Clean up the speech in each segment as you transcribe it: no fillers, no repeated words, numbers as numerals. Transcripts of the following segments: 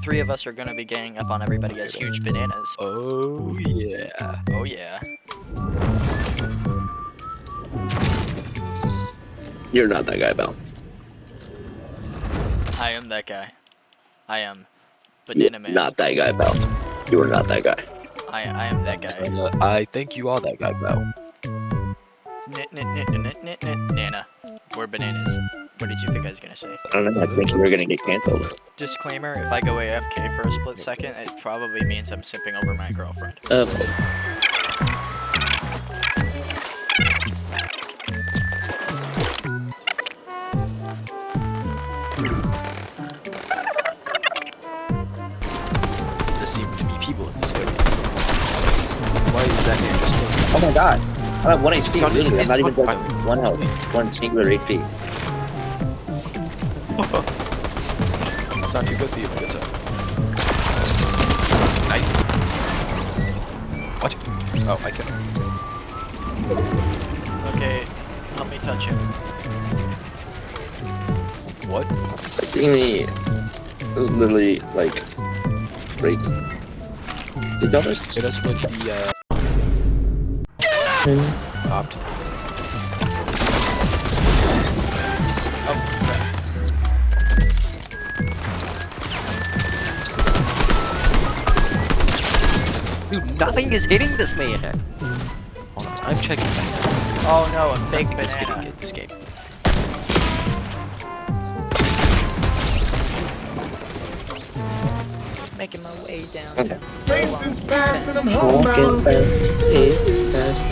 three of us are gonna be ganging up on everybody as huge bananas. Oh yeah. Oh yeah. You're not that guy, Bell. I am that guy. I am Banana Man. Not that guy, Bell. You are not that guy. I am that guy. I think you are that guy, Bell. Nana. We're bananas. What did you think I was gonna say? I don't know. I think you were gonna get canceled. Disclaimer, if I go AFK for a split second, it probably means I'm simping over my girlfriend. There seem to be people in this area. Why is that man just Oh my god. I'm at 1 HP. John, Literally, I'm not even one- dead. 1 health. 1 singular HP. That's not too good for you, but it's nice. What? Oh, I can. Okay, help me touch him. What? It was literally like great. Did y'all just Hit us with the opt. Oh, crap. Dude, nothing is hitting this man. Hold on, I'm checking myself. Oh no, a fake Nothing is hitting banana. in this game. Making my way downtown. Face is fast and I'm homebound. walking fast?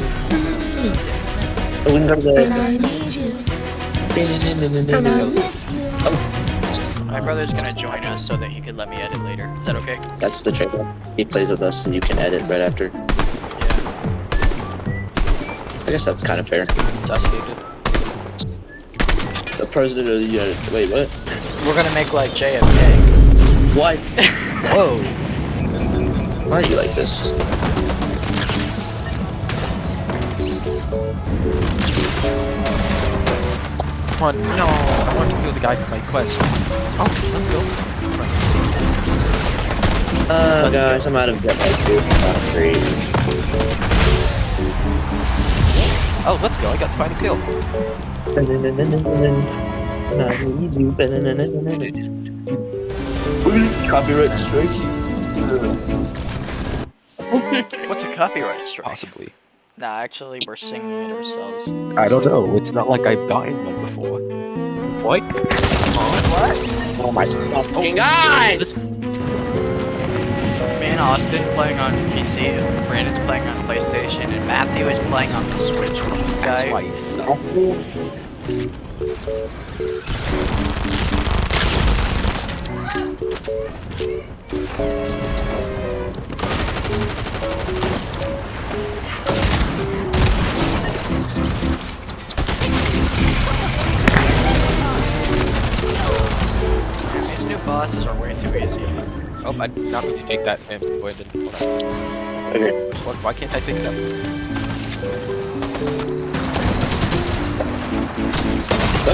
We can go to And I need you. And I miss you. My brother's gonna join us so that he could let me edit later. Is that okay? That's the trick. He plays with us so you can edit right after. Yeah. I guess that's kind of fair. Assassinated. The president of the United... Wait, what? We're gonna make like JFK. What? Whoa. Why are you like this? Come on, no, I want to kill the guy from my quest. Oh, let's go. Guys, I'm out of jetpack too. Great. Oh, let's go. I got the final kill. Copyright strike. What's a copyright strike? Possibly. Nah, actually, we're singing it ourselves. I don't know. It's not like I've gotten one before. What? Oh my fucking god! Me and Austin playing on PC, Brandon's playing on PlayStation, and Matthew is playing on the Switch. Guy. Twice. These new bosses are way too easy. Oh, I not going to take that man. Go ahead and hold on. Okay. What, why can't I pick it up?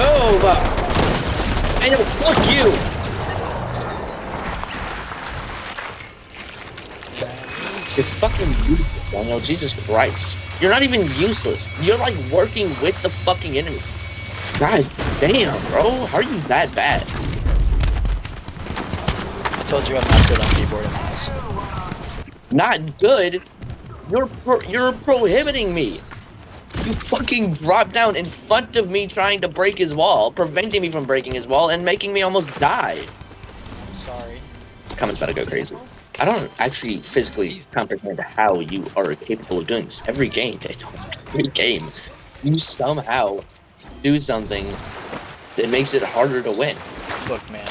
Oh, I know, fuck you! It's fucking useless, Daniel. Jesus Christ. You're not even useless. You're like working with the fucking enemy. God damn, bro. How are you that bad? I told you I'm not good on keyboard and mouse. Not good? You're prohibiting me. You fucking dropped down in front of me trying to break his wall, preventing me from breaking his wall, and making me almost die. I'm sorry. Comments about to go crazy. I don't actually physically comprehend how you are capable of doing this. Every game, you somehow do something that makes it harder to win. Look, man.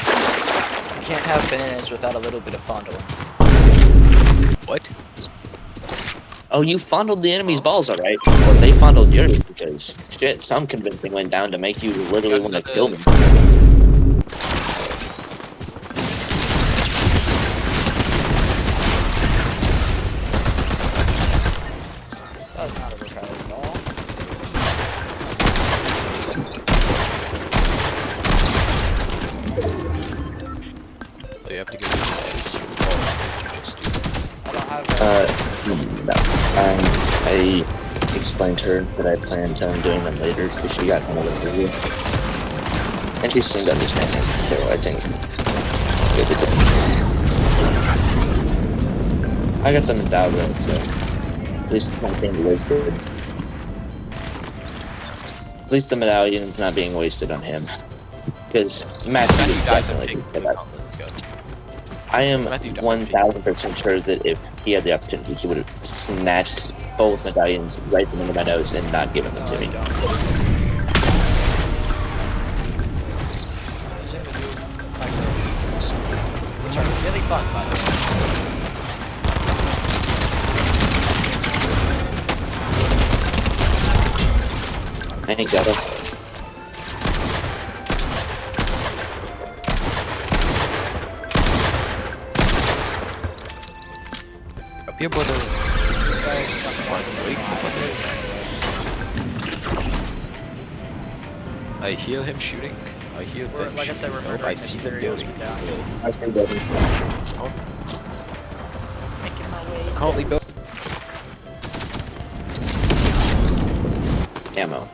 You can't have bananas without a little bit of fondling. What? Oh, you fondled the enemy's balls, alright. Well, they fondled yours because, shit, some convincing went down to make you literally want to kill them. That was not a recovery at all. So yeah. have to go to the house? Or did you just do that? I don't have No. I explained to her that I planned on doing them later because she got another review. And she seemed to understand it, so I think it was I got them in thousand, so at least it's not being wasted. At least the medallion's not being wasted on him. Because Matthew Matthew would dies definitely and do takes that. Let's go. I am Matthew definitely 1000% sure that if he had the opportunity, he would have snatched both medallions right into my nose and not given them to me. Which are really fun, by the way. I ain't got it. Up here, brother. This guy is I hear him shooting. I hear them like I said, we're shooting. murdering I this see them serial building. down. I stay dead. Making my way Currently down. built. Ammo.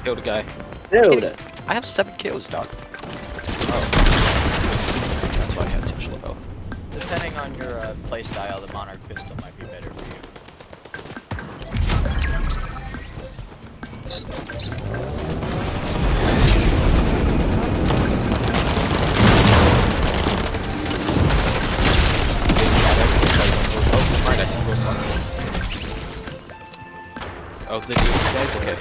Killed a guy. Dude! I have 7 kills, dog. Oh. That's why I had such low health. Depending on your playstyle, the Monarch pistol might be better for you. Oh, right, I see one. Oh, the new guys? Okay.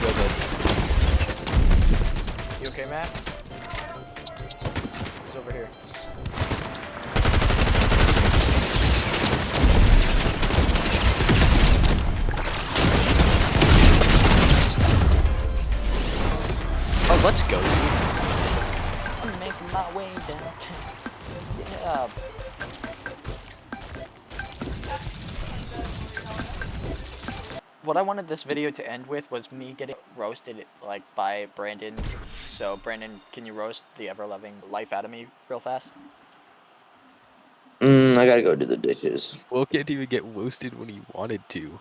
Go ahead. You okay, Matt? He's over here. Oh, let's go. I'm making my way downtown. Yeah. What I wanted this video to end with was me getting roasted like by Brandon. So Brandon, can you roast the ever-loving life out of me real fast? I gotta go do the dishes. Will can't even get roasted when he wanted to.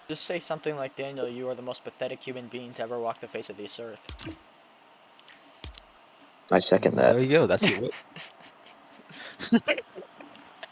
Just say something like, Daniel, you are the most pathetic human being to ever walk the face of this earth. I second There that. you go. That's it.